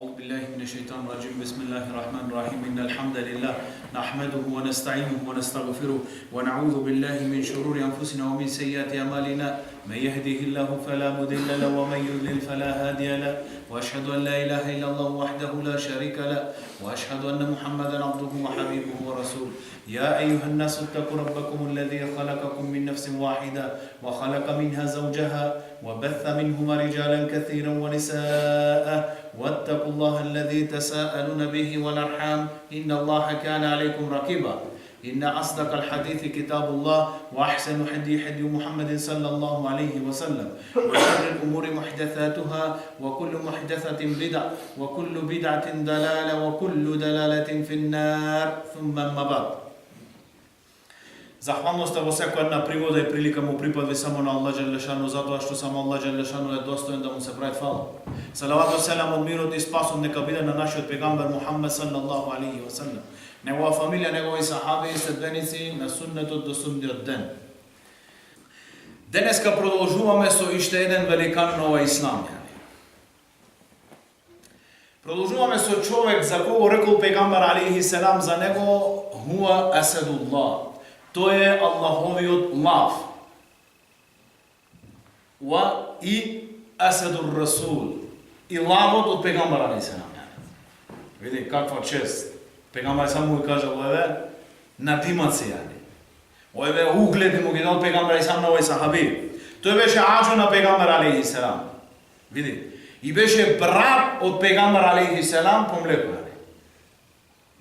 أعوذ بالله من الشيطان الرجيم بسم الله الرحمن الرحيم إن الحمد لله نحمده ونستعينه ونستغفره ونعوذ بالله من شرور أنفسنا ومن سيئات أعمالنا من يهده الله فلا مضل له ومن يضلل فلا هادي له وأشهد أن لا إله إلا الله وحده لا شريك له وأشهد أن محمدا عبده وحبيبه ورسوله يا أيها الناس اتقوا ربكم الذي خلقكم من نفس واحدة وخلق منها زوجها وبث منهما رجالا كثيرا ونساء واتقوا الله الذي تساءلون به والأرحام إن الله كان عليكم رقيبا إن أصدق الحديث كتاب الله وأحسن حدي محمد صلى الله عليه وسلم وشر الأمور محدثاتها وكل محدثة بدعة وكل بدعة ضلالة وكل ضلالة في النار ثم أما بعد. Zahvalnost во секоја една пригода и прилика му припадва само на Аллах Джелешану, затоа што само Аллах Джелешану е достоен да му се прави фала. Салават и селам од мирот и спасот нека биде на нашиот пегамбер Мухаммед саллаллаху алейхи ва саллем, негова фамилија, негови сахаби и следбеници на суннетот до судниот ден. Денеска продолжуваме со уште еден великан на овој ислам. Продолжуваме со човек за кого рекол пегамбер алейхи селам за него хуа асадуллах. Тој е Аллаховиот лав. Ва и асадур расул. И лавот од пегамбер алейхи селам. Види каква чест. Пегамбер само му кажа ове на димаци јани. Ове угледи му ги дал пегамбер алейхи селам на овој сахаби. Тој беше аџо на пегамбер алейхи селам. Види. И беше брат од пегамбер алейхи селам по млеко.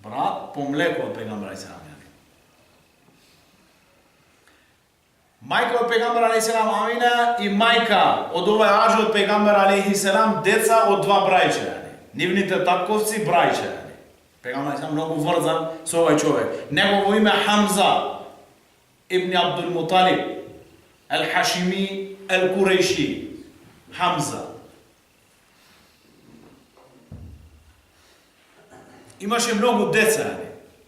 Брат по млеко од пегамбер алейхи селам. Мајка од пегамбер алейхи селам Амина и мајка од овој аџо од пегамбер алейхи селам деца од два брајче. Нивните татковци брајче. Пегамбер алейхи селам многу врзан со овој човек. Негово име Хамза ибн Абдул Муталиб Ал-Хашими Ал-Курейши. Хамза. Имаше многу деца.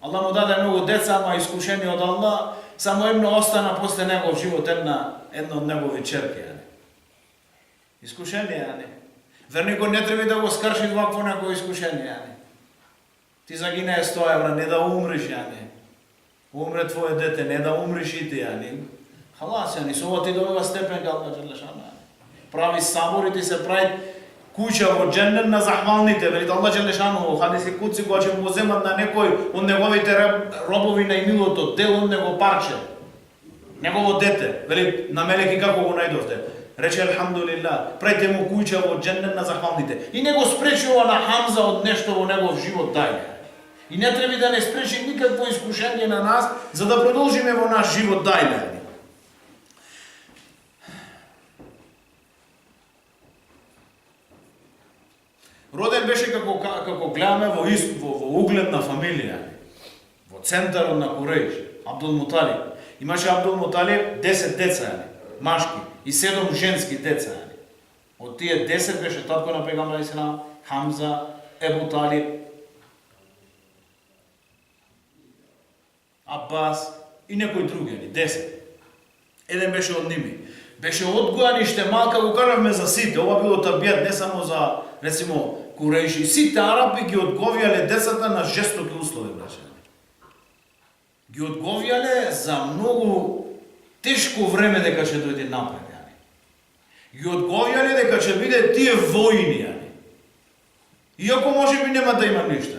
Аллах му даде многу деца, ама искушени од Аллах. Само едно остана после негов живот, едно од негови черки. Искушение, верникот не треба да го скрши вакво негово искушение. Ти загине 100 евра, не да умреш, умре твое дете, не да умреш и ти. Халас, со ова ти добива степен Аллах Джелешану. Прави сабор и ти се прави куќа во џеннет на захвалните. Велите Аллах Джелешану во хадиси куци кога ќе му земат на некој од неговите робови на имилото, дел од него парче, негово дете, вели на мелеки како го најдовте. Рече алхамдулилlah, прајте му куќа во џеннет на захвалните. И не го спречува на Хамза од нешто во негов живот дајле. И не треба да не спречи никакво искушение на нас, за да продолжиме во наш живот дајле. Роден беше како гледаме во угледна фамилија, во центарот на Курейш, Абдул Муталиб. Имаше Абдул Муталиб 10 деца, машки, и 7 женски деца. Од тие 10 беше татко на пегамбер алейхи селам, Хамза, Ебу Талиб, Аббас и некои други, 10. Еден беше од ними. Беше одгојан и ште малка, го кажавме за сите, ова било табијат, не само за, рецимо, Курейши. Сите араби ги одговијале децата на жестоки услови, браше. Ги одговијале за многу тешко време дека ќе дојде напред. Ги одговијале дека ќе биде тие војни. Иако може би нема да има ништо.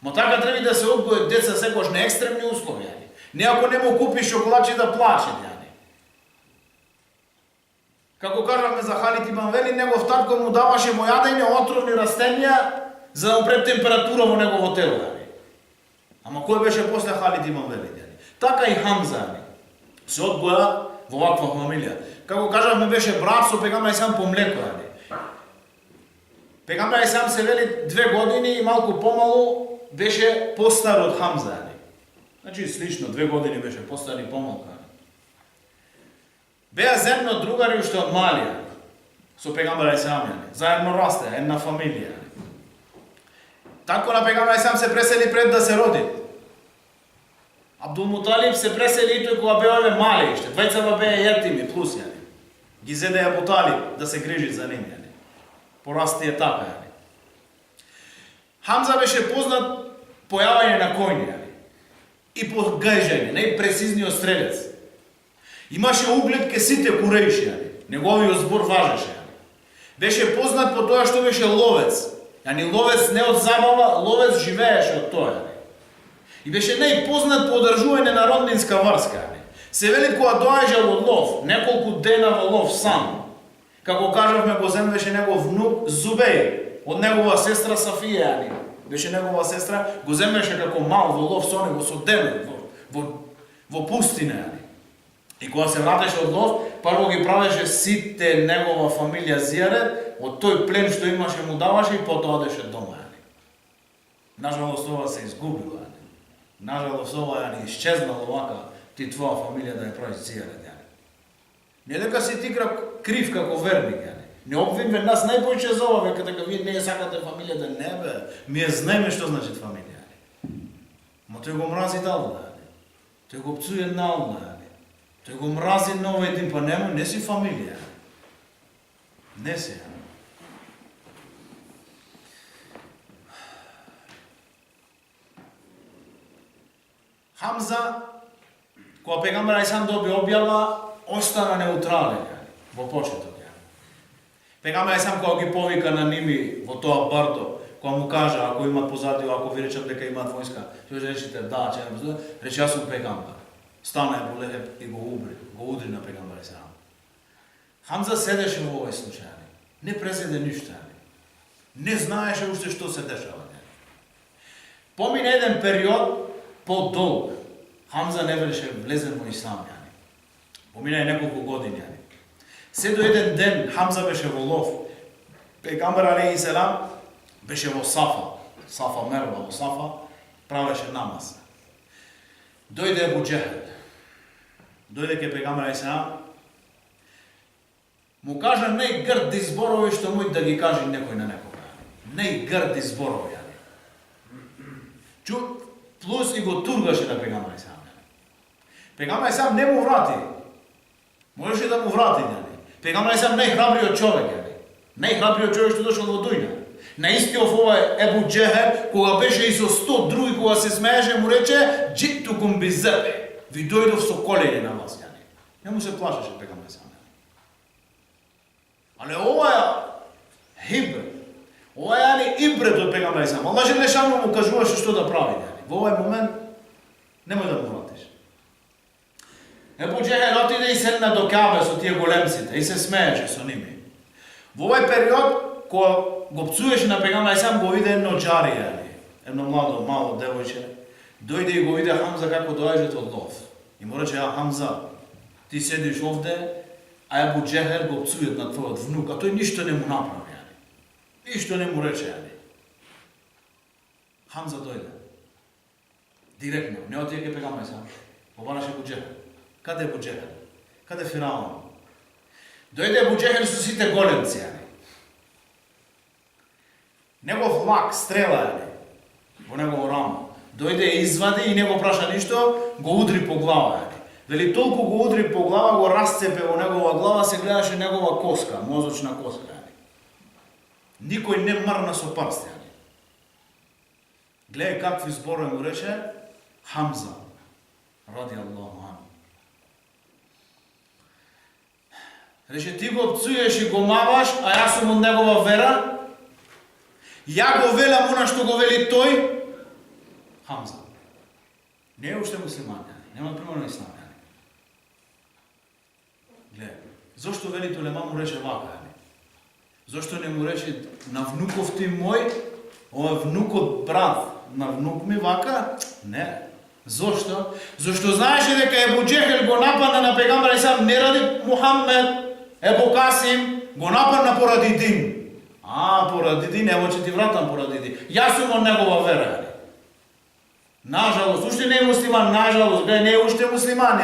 Ма така треба да се одгојат деца секојаш на екстремни услови. Не ако не му купиш шоколадче да плаче. Како кажавме за Халид ибн Велид, негов татко му даваше во јадење отровни растенија за да му пред температура во негово тело. Ама кој беше после Халид ибн Велид? Така и Хамза се одгоја во ваква фамилија. Како кажавме, беше брат со пегамбер алейхи селам по млеко. Пегамбер алейхи селам се вели 2 години и малку помалу беше постар од Хамза. Значи слично 2 години беше постар и помалку. Беа заедно другари уште од малија, со пегамбер алейхи селам, заедно расте, една фамилија. Тако на пегамбер алейхи селам се пресели пред да се роди. Абдул Муталиб се пресели и тој кога беа мали уште, двајцата беа јетими плюс ги зеде Абу Талиб да се грижи за нив. Порасти е така. Хамза беше познат појавање на коњи и по гајжање, најпрецизниот стрелец. Имаше углед ке сите курејши, неговиот збор важеше. Беше познат по тоа што беше ловец. Ловец не од забава, ловец живееше од тоа. И беше најпознат по одржување на роднинска врска. Се вели кога доаѓа од лов, неколку дена во лов сам. Како кажавме, го земеше негов внук Зубеј, од негова сестра Сафија. Беше негова сестра, го земеше како мал во лов со него, со деме, во пустина. И кога се вратеше од лов, прво ги правеше сите негова фамилија зијарет, од тој плен што имаше му даваше и потоа одеше дома. Нажалост ова се изгубила. Нажалост ова исчезнало вака, ти твоја фамилија да ја правиш зијарет. Не дека си ти крив како верник. Не обвинве нас најпојче за ова, века дека вие не сакате фамилијата, не бе. Ми знаеме што значи фамилија. Ма тој го мрази Аллах. Тој го пцуе на Аллах. Тој го мрази на овој дин, па не си фамилија. Не си. Хамза, кога пегамбер Алейхиссалам доби објава, остана неутрален во почетот. Пегамбер Алейхиссалам кога ги повика на ними во тоа бардо, кога му кажа ако имат позади, ако ви речат дека имат војска, ќе речете да, рече јас сум пегамбер. Стана Ебу Лехеб и го удри на пегамбер Алейхиссалам. Хамза седеше во овој случај. Не преседе ништо. Не знаеше уште што се дешава. Помине еден период по-долг. Хамза не беше влезен во ислам. Помина неколку години. Се до еден ден Хамза беше во лов. Пегамбер Алейхиссалам беше во Сафа Мерва во Сафа, правеше намаз. Дојде Ебу Џехел. Дојде ке пегамбер Алейхиссалам, му кажа најгрди зборови што мој да ги каже некој на некога. Најгрди зборови. Плюс и го тургаше на пегамбер Алейхиссалам. Пегамбер Алейхиссалам не му врати. Можеше да му врати. Пегамбер Алейхиссалам најхрабриот човек. Најхрабриот човек што дошол во дуња. На истиот ова Ебу Џехел, кога беше и со 100 други, кога се смееше, му рече "Джитукум бизеб". Ви дојдов со колење на вас. Не му се плашеше пегамбер Алейхиссалам. Але ова е хибр. Ова е ибрет од пегамбер Алейхиссалам. Аллах Желешану му кажуваше што да прави. Во овој момент немој да му вратиш. Ебу Џехел отиде и седна до Каабе со тие големците и се смееше со ними. Во овој период, кога го пцуеше на пегамбер Алейхиссалам, го виде едно џарија, едно младо, мало девојче. Дојде и го виде Хамза како доаѓа од лов. И му рече: "Хамза, ти седиш овде, а Ебу Џехел го пцует на твојот внук, а тој ништо не му направи. Ништо не му рече." Хамза дојде. Директно, не отиде ке пегамбер Алейхиссалам. Побараше Ебу Џехел. Каде Ебу Џехел? Каде Фираун? Дојде Ебу Џехел со сите големци. Негов лак, стрела во негово рамо. Дојде и извади и не го праша ништо, го удри по глава. Дали толку го удри по глава, го расцепе во негова глава, се гледаше негова коска, мозочна коска. Никој не мрна со прсти. Гледај какви зборови му рече Хамза, ради Аллаху анху. Рече: "Ти го пцуеш и го маваш, а јас сум од негова вера. Ја го велам она што го вели тој." Хамза не е уште муслиман, нема пример на ислам. Гледај, зошто вели улема му рече вака? Зошто не му рече на внуков ти мој, ова внукот брат на внук ми вака? Не. Зошто? Зошто знаеше дека Ебу Џехел го нападна на пегамбер Алейхиссалам не ради Мухамед, Ебу Касим, го нападна поради дин. Поради дин, ево ќе ти вратам поради дин. Јас сум од негова вера. Нажалост, уште не е муслиман, нажалост, не е уште муслиман,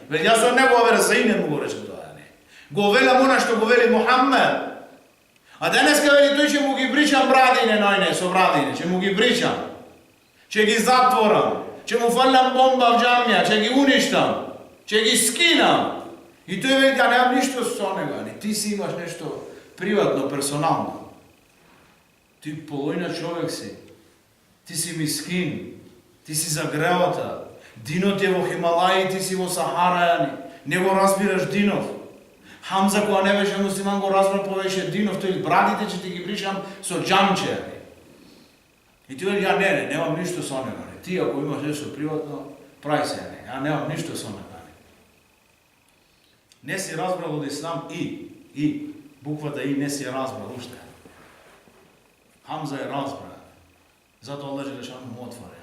Вели јас од негова вера, за инен му го рече тоа. Го велам она што го вели Мухамед. А денеска вели тој ќе му ги бричам брадине, нојне, со брадине, ќе му ги бричам. Ќе ги затворам, ќе му фалам бомба в џамија, ќе ги уништам, ќе ги скинам. И тој вели: "Да немам ништо со него, ти си имаш нешто приватно, персонално. Ти полојна човек си. ти си мискин, ти си загрелата, динот е во Хималаи, ти си во Сахара, не го разбираш динов. Хамза, кога не беше муслиман, го разбра повеќе динов, тој брадите ќе ти ги бришам со джамче. И ти вели, ја не, немам ништо со него. Ти ако имаш нешто приватно, прави се, ја немам ништо со него. Не си разбрал од ислам и буквата и не си разбрал уште. Хамза е разбрал. Затоа Аллах Желешану му отвори.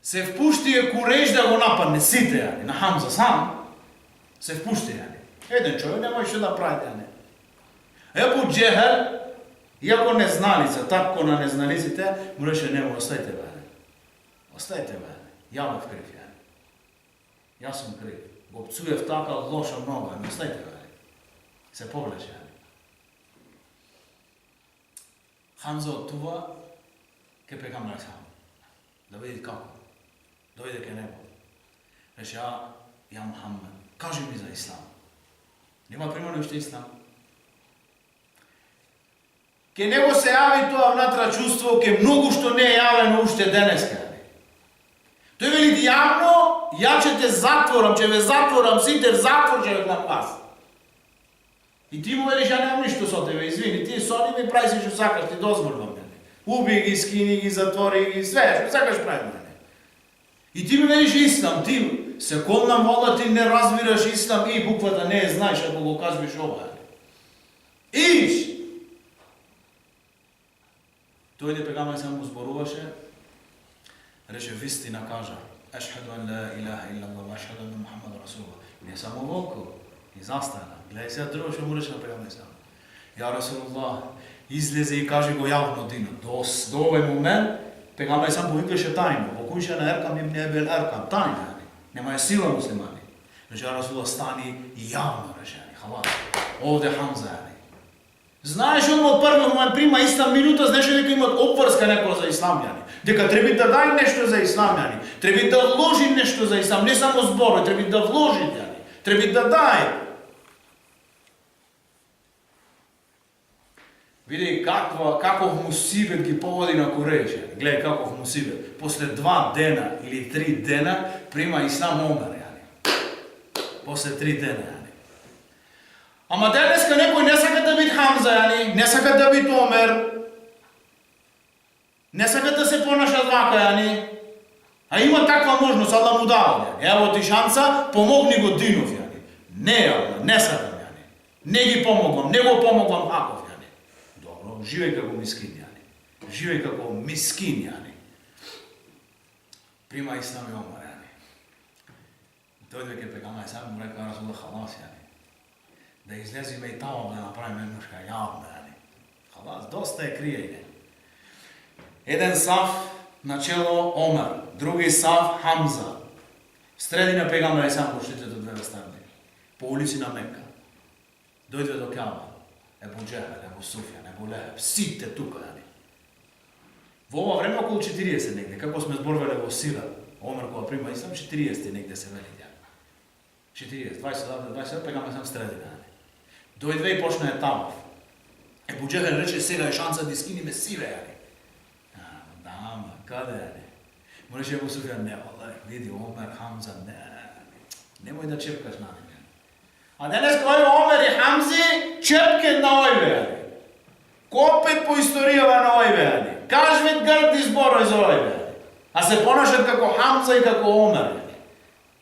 Се впушти е куреж да го нападне сите, на Хамза сам. Се впушти, еден човек не може да прави, Ебу Джехел, иако незналица, така на незналиците, му реше, не, остајте, остајте, ја бев крив, Јас сум крив. Го пцуев така лошо много, остајте, се повлече, Хамза од това, ке пекам сам, да види како. Дојде ке него. Реше, ја Мухаммед, кажи ми за ислам. Нема примерно уште ислам. Ке него се јави тоа внатра чувство, ке многу што не е јавено уште денеска. Тој вели јавно, ја ќе те затворам, ќе ве затворам, сите в затвор ќе ве напас. И ти му велиш, ја немам ништо со тебе, извини, ти со ними прави се што сакаш, ти дозволувам мене. Уби ги, скини ги, затвори ги, све, што сакаш прави мене. И ти ми велиш ислам, ти се колнам вода, ти не разбираш ислам и буквата не е знаеш ако го кажеш ова. Иш! Тој пегамај сам го зборуваше, рече вистина кажа, ашхаду ан ла илаха илла Аллах, ашхаду анна Мухаммад Расулуллах. Не само волко, и застана. Гледај сега друго што му рече на пегамај сам. Ја Расулуллах, излезе и каже го јавно дина. До овој момент, пегамај сам повикаше тајно. Во куќа на Еркам им не бил Еркам, тајно. Нема е сила муслимани. Рече Расулуллах стани и јавно рече, халас. Овде Хамза. Знаеш, он од први момент прима ислам минута, знаеш дека имат обврска некоја за исламјани. Дека треба да дај нешто за исламјани. Треба да вложи нешто за ислам, не само зборови, треба да вложи, треба да дај. Види каков мусибет ги поводи на Курейш. Гледај каков мусибет. После 2 дена или 3 дена прима ислам Омер. После 3 дена. Ама денеска некој не сака да биде Хамза, не сака да биде Омер, не сака да се понаша вака, а има таква можност, Аллах му дава. Ево ти шанса, помогни го Динов, не Аллах, не сакам, не ги помогвам, не го помогвам Аков, Добро, живеј како мискин, живеј како мискин, Прима ислам и Омер, Дојде ке пегамај сам, му река Расулуллах халас, да излезиме и тамо да направиме едношка јавна. Халас, доста е криење. Еден саф начело Омер, други саф Хамза. Средина пегамај сам поштите до две страни. По улици на Мека. Дојде до Каба. Ебу Джехел, Ебу Суфјан, Ебу Лехеб, сите тука. Во ова време околу 40 негде, како сме зборувале во Сира, Омер кога прима ислам, 40 негде се вели. 40, 20, пегамај сам средина. Дојде и почна е Таваф. Ебу Джехел рече, сега е шанса да скиниме сиве, Да, каде, Му рече Ебу Суфјан, не, види, Омер, Хамза, немој да чепкаш на него. А денес кој Омер и Хамзи, чепке на ојве, Копет по историјава на ојве, Кажвет грди зборој за ојве, а се понашат како Хамза и како Омер.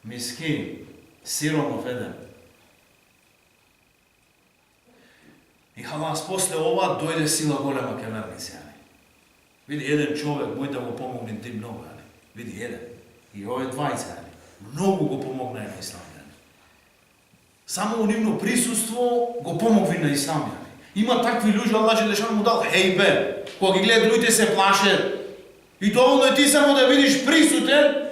Мискин, сиромов еден. И халас, после ова дојде сила голема ке верници. Види, еден човек мој да го помогне ти многу. Види, еден. И овие 20. Многу го помогна на ислам. Само у нивно присуство го помогви на ислам. Има такви луѓе, Аллах Желешану му дал хејбе. Кога ги гледат луѓето се плашат. И доволно е ти само да видиш присутен,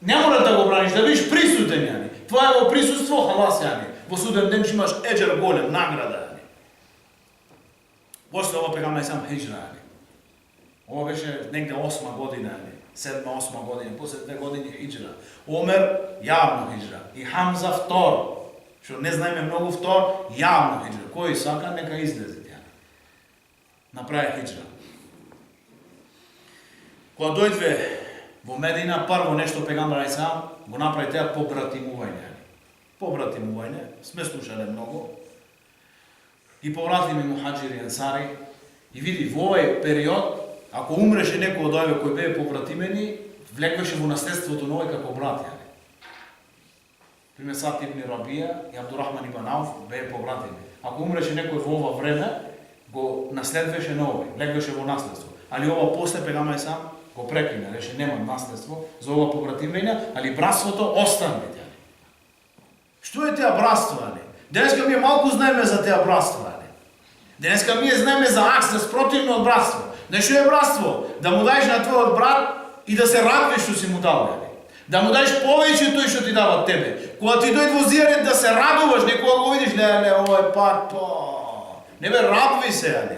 не мора да го браниш, да видиш присутен. Тоа е во присуство, халас. Во суден ден имаш еџер голем, награда. После ова пегамај сам хиджра. Ова беше негде 8 година, 7-8 година, после 2 години хиджра. Омер јавно хиджра. И Хамза втор. Што не знаеме многу втор, јавно хиджра. Кој сака, нека излезе. Направи хиджра. Кога дојдве во Медина, прво нешто пегамбар алейхиссалам го направи теа побратимување. Побратимување, сме слушале многу. И повратливи мухаџири ансари. И види, во овој период, ако умреше некој од овие кои беа побратимени, влекваше во наследството на овој како брат. Пример Сад ибн Рабија и Абдурахман ибн Ауф беа побратими. Ако умреше некој во ова време, го наследваше на овој, влекваше во наследство. Али ова после пегамбар сам го прекина, рече нема наследство за ова побратимење, али братството остана. Што е теа братство, али? Денеска ние малку знаеме за теа братство, али? Денеска ние знаеме за акс, спротивно од братство. Нешто е братство? Да му даеш на твојот брат и да се радваш што си му дал, али? Да му даеш повеќе тој што ти дава тебе. Кога ти дојде во зијарет да се радуваш, некога го видиш, леле, овој пат, не бе, радуј се, али?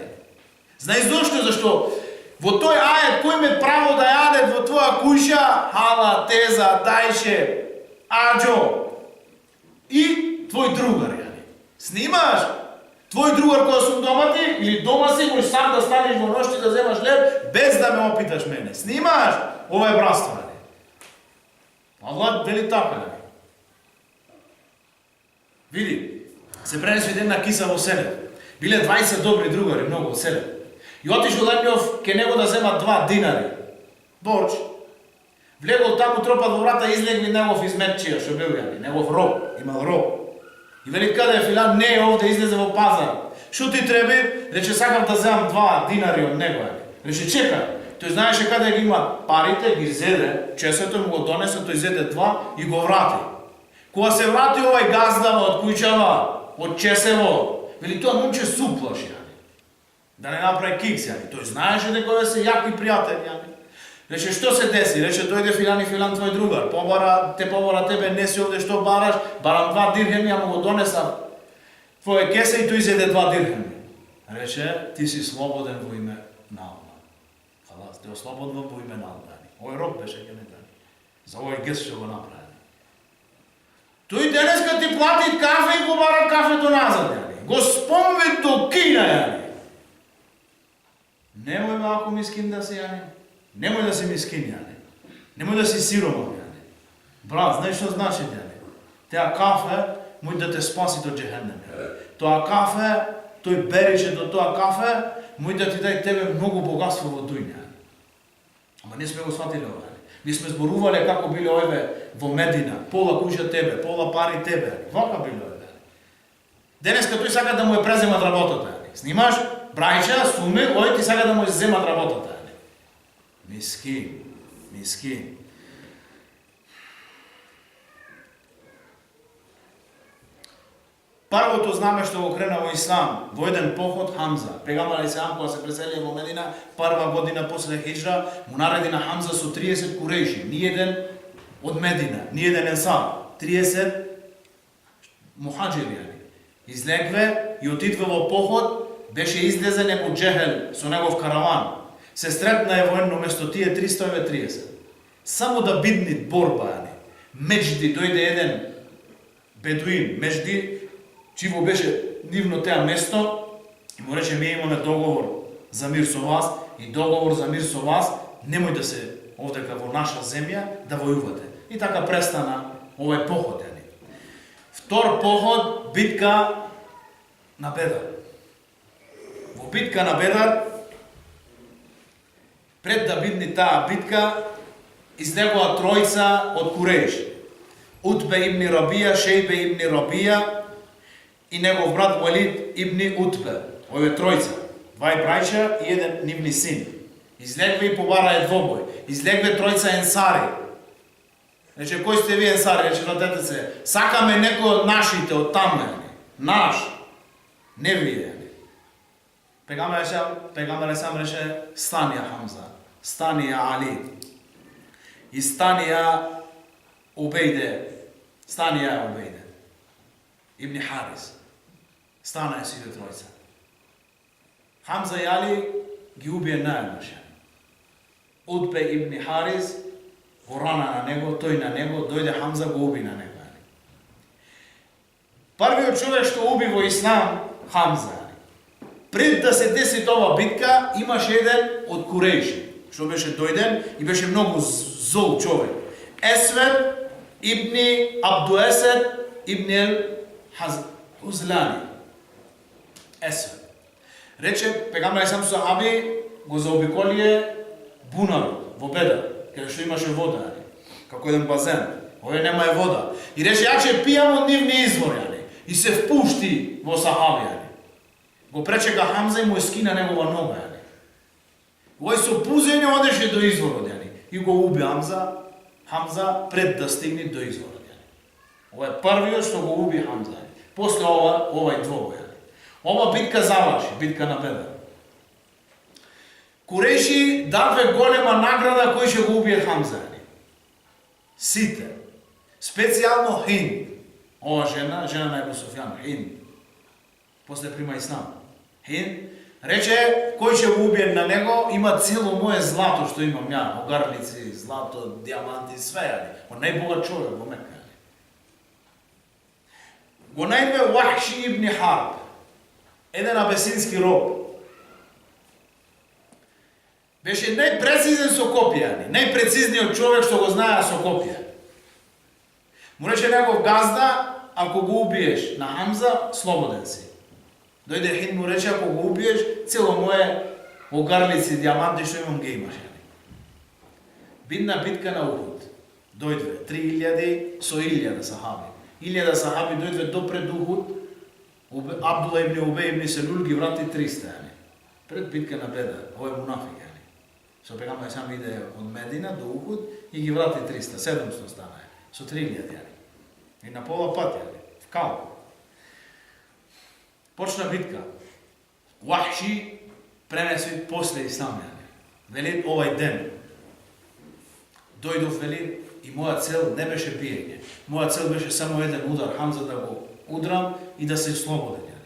Знаеш зошто? Зашто во тој ајет кој ме право да јадет во твоја куќа, хала, теза, дајше, аџо и твој другар, јани. Снимаш? Твој другар кога сум дома ти, или дома си, можеш сам да станеш во ношти да земаш лев, без да ме опиташ мене. Снимаш? Ова е братство, јани. Allah вели така, јани. Види, се пренесу една киса во селе. Биле 20 добри другари, многу во селе. И отишол еднов ке него да зема 2 динари. Борч. Влегол таму, тропат во врата, излегли негов изметчија, што бил, јани, негов роб, имал роб. И вели, каде е филан? Не, овде излезе во пазар. Што ти треби? Рече, сакам да земам 2 динари од него, јани. Рече, чекај. Тој знаеше каде ги има парите, ги зеде, чесето му го донесе, тој зеде 2 и го врати. Кога се врати овај газдава од куќава, од чесево, вели, тоа момче суплаш, јани. Да не направи кикс, јани. Тој знаеше дека се јаки пријатели, јани. Рече, што се деси? Рече, дојде филан и филан твој другар. Побара тебе, не си овде што бараш, барам 2 дирхеми, ја му го донесам твоје кесе и тој зеде 2 дирхеми. Рече, ти си слободен во име на Аллах. Халас, те ослободен во име на Аллах. Овој роб беше ке не дани. За овој гест што го направи. Тој денеска ти плати кафе и го бара кафето назад, јани. Го спомви до Кина, јани. Немој малку мискин да си, јани. Немој да си мискин, јани. Немој да си сиромах, јани. Брат, знаеш што значи, јани? Теа кафе мој да те спаси до џехенем. Тоа кафе, тој берише до тоа кафе, мој да ти дај тебе многу богатство во дуња. Ама не сме го сватиле ова. Ми сме зборувале како биле овие во Медина, пола куќа тебе, пола пари тебе. Вака биле овие. Денеска тој сака да му ја преземат работата. Снимаш? Брајча, суми, ој ти сака да му ја земат работата. Мискин, мискин. Првото знаме што го крена во Ислам, во еден поход Хамза. Пегамбар алейхиссалам кога се преселија во Медина, прва година после хиџра, му нареди на Хамза со 30 курејши, ни еден од Медина, ни еден енсар, 30 мухаџири. Излегве и отидве во поход, беше излезен Ебу Џехел со негов караван. Се сретна е военно место тие 330. Само да биднит борба, јани. Меџди дојде еден бедуин, Меџди, чиво беше нивно теа место, и му рече, ние имаме договор за мир со вас, и договор за мир со вас, немој да се овдека во наша земја да војувате. И така престана овој поход, јани. Втор поход, битка на Бедар. Во битка на Бедар, пред да бидни таа битка, излегоа тројца од Курејш. Утбе ибн Рабија, Шејбе ибн Рабија и негов брат Валид ибн Утбе. Овие тројца, 2 браќа и еден нивни син. Излегве и побарае двобој. Излегве тројца енсари. Рече, кој сте вие енсари? Рече, вратете се, сакаме некој од нашите, од таму. Наш. Не вие. Пегамбар алейхиссалам рече, стани ја Хамза, стани ја Али, и стани ја Убејде, стани ја Убејде, Ибн Харис, стана ја сите тројца. Хамза и Али ги убие наеднаш. Утбе ибн Харис го рана на него, тој на него, дојде Хамза го уби на него. Првиот човек што уби во Ислам, Хамза. Пред да се деси тоа битка, имаше еден од Курејши. што беше дојден и беше многу зол човек. Есвед ибни Абдуесед ибни ел Хузлани. Есвед. Рече, пегамбер сам сахаби го заобиколие бунар во беда, каде што имаше вода, како еден базен. Ове нема е вода. И рече, ја ќе пијам од нивни извори, и се впушти во сахаби. Го пречека Хамза и му скина негова нога. Овој со пузење одеше до изворот, и го уби Хамза пред да стигне до изворот. Ова е првиот што го уби Хамза. После овај двобој. Ова битка заврши, битка на Бедр. Куреши даде голема награда кој ќе го убие Хамза. Сите. Специјално Хинд. Ова жена на Ебу Суфјан, Хинд. После прима ислам. Хинд рече, кој ќе го убие на него, има цело мое злато што имам ја, огарлици, злато, диаманти, све, он најбогат човек во Мека. Го најде Вахши ибн Харб, еден абесински роб. Беше најпрецизен со копија, најпрецизниот човек што го знае со копија. Му рече негов газда, ако го убиеш на Хамза, слободен си. Дојде Хинд му рече, ако го убиеш, цело мое огарлици, диаманти што имам ги имаш. Бидна битка на Ухуд. Дојдве 3000 со 1000 сахаби. 1000 сахаби дојдве допред Ухуд. Абдула ибн Убей ибн Селул ги врати 300. Пред битка на Бедр. Овој мунафик. Со пегамбер сам иде од Медина до Ухуд и ги врати 300. 700 стана. Со 3000. И на пола пат. В кал. Почна битка. Вахши пренеси после ислам. Вели овај ден. Дојдов, вели, и моја цел не беше биење. Моја цел беше само еден удар, Хамза да го удрам и да се слободен.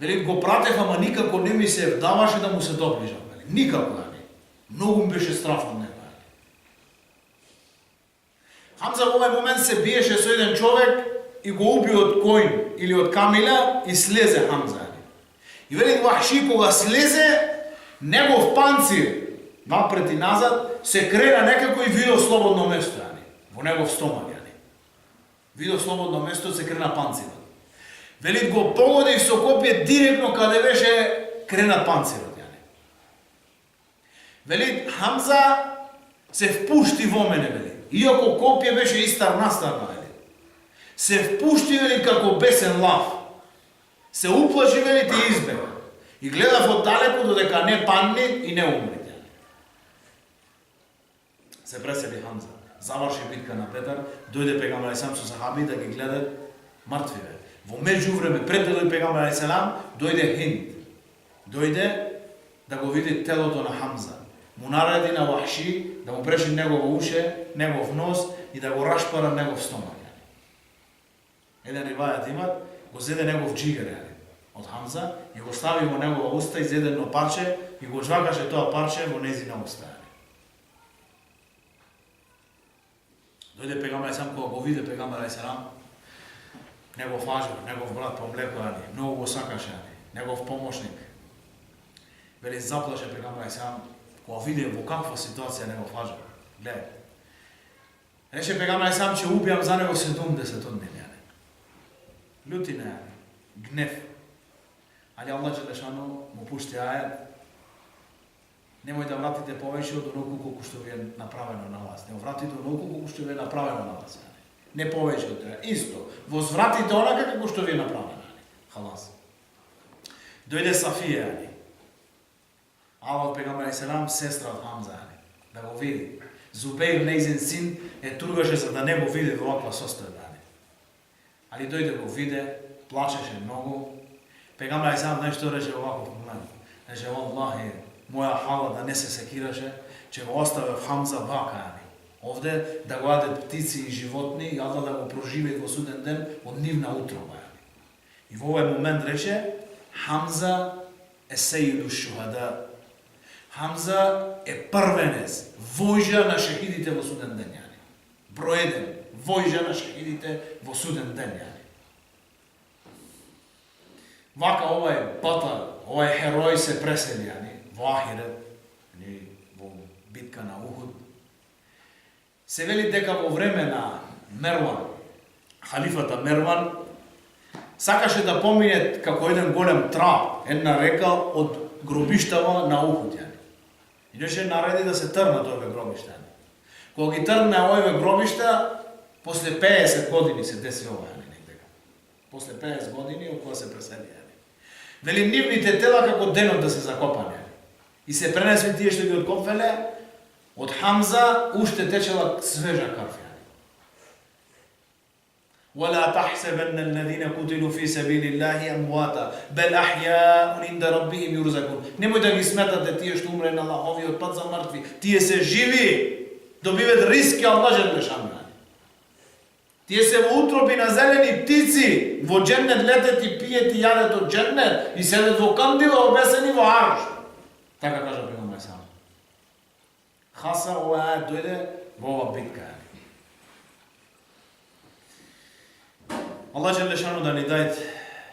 Вели, го пратех, ама никако не ми се даваше да му се доближам. Никако не. Многу ми беше страф од него. Хамза во овој момент се биеше со еден човек и го уби од којн или од камила и слезе Хамза. И вели Вахши кога слезе, негов панцир напред и назад се крена некако и видов слободно место, во негов стомак. Видов слободно место, се крена панцирот. Вели го погодив со копје директно каде беше кренат панцирот. Вели Хамза се впушти во мене, вели. Иако копје беше истар настарна, вели. Се впушти, вели, како бесен лав. Се уплаши, вели, ти избега. И гледав оддалеку додека не панни и не умри. Се пресели Хамза. Заврши битка на Бедр, дојде пегамбер алейхиссалам со сахаби да ги гледат мртвиве. Во меѓувреме, пред да дојде пегамбер алейхиссалам, дојде Хинд. Дојде да го види телото на Хамза. Му нареди на Вахши да му бреши негово уше, негов нос и да го рашпара негов стомак. Еден ривајат има, го зеде негов джигер од Хамза и го стави во негова уста и зеде едно парче и го жвакаше тоа парче во незина уста. Дојде пегамбер алейхиссалам, кога го виде пегамбер алейхиссалам, негов ажар, негов брат по млеко, многу го сакаше, негов помошник. Вели заплаше пегамбер алейхиссалам, кога виде во каква ситуација негов ажар. Гледај. Рече пегамбер алейхиссалам, ќе убијам за него 70 дни. Лютина, гнев. Али Аллах Джелешану му пушти ајат, немој да вратите повеќе од оноку колку што ви е направено на вас. Не вратите оноку колку што ви е направено на вас. Не повеќе од тоа. Исто. Возвратите онака како што ви е направено. Халас. Дојде Сафија. Ала од пегамбер алейхиссалам, сестра од Хамза. Да го види. Зубеир, нејзин син, тургаше за да не го види во оваква состојба. Али дојде го виде, плачеше многу. Пегамбер алейхиссалам нешто рече во оваков момент. Рече, Аллахи, моја хала да не се секираше, че го оставе Хамза вака. Овде да го јадат птици и животни и Аллах да го проживеат во суден ден од нивна утроба. И во овој момент рече, Хамза е сејиду шухада. Хамза е првенец, војжа на шехидите во суден ден. Број 1, војжа на шехидите во суден ден. Вака овај батар, овај херој се пресели во ахирет, во во битка на Ухуд. Се вели дека во време на Мерван, халифата Мерван, сакаше да помине како еден голем трап, една река од гробиштава на Ухуд. Идеше нареди да се трнат овие гробишта. Кога ги тргна овие гробишта, после 50 години се деси ова, некдека. После 50 години од кога се пресели. Вели нивните тела како денот да се закопани. И се пренесли тие што ги откопвеле, од Хамза уште течела свежа крв. ولا تحسبن الذين قتلوا في سبيل الله امواتا بل احياء عند ربهم يرزقون. Немој да ги сметате тие што умре на Аллаховиот пат за мртви. Тие се живи, добиваат риски Аллах џеле шана. Тие се во утроби на зелени птици, во џеннет летат и пијат и јадат од џеннет и седат во кандила обесени во арш. Така кажа пегамбер сам. Хаса ова дојде во ова битка. Аллах џелешану да ни даде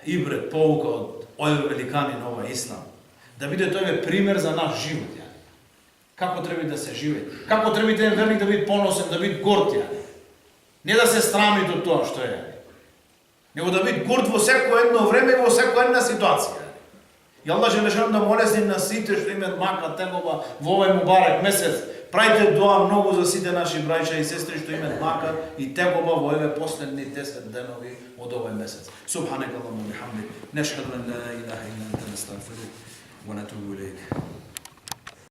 ибрет, поука од овие великани на ова ислам. Да биде тој пример за наш живот. Како треба да се живее? Како треба еден верник да биде поносен, да биде горд? Не да се срами до тоа што е. Него да биде горд во секој едно време и во секоја една ситуација. И Аллах џелешану да молесни на сите што имаат мака тегоба во овој мубарак месец. Прајте дуа многу за сите наши браќа и сестри што имаат макар и тегоба во овие последни 10 денови од овој месец. Субханакаллахумма ва бихамдик, нешхаду ан ла илаха илла анта, настагфирук ва натубу илейк.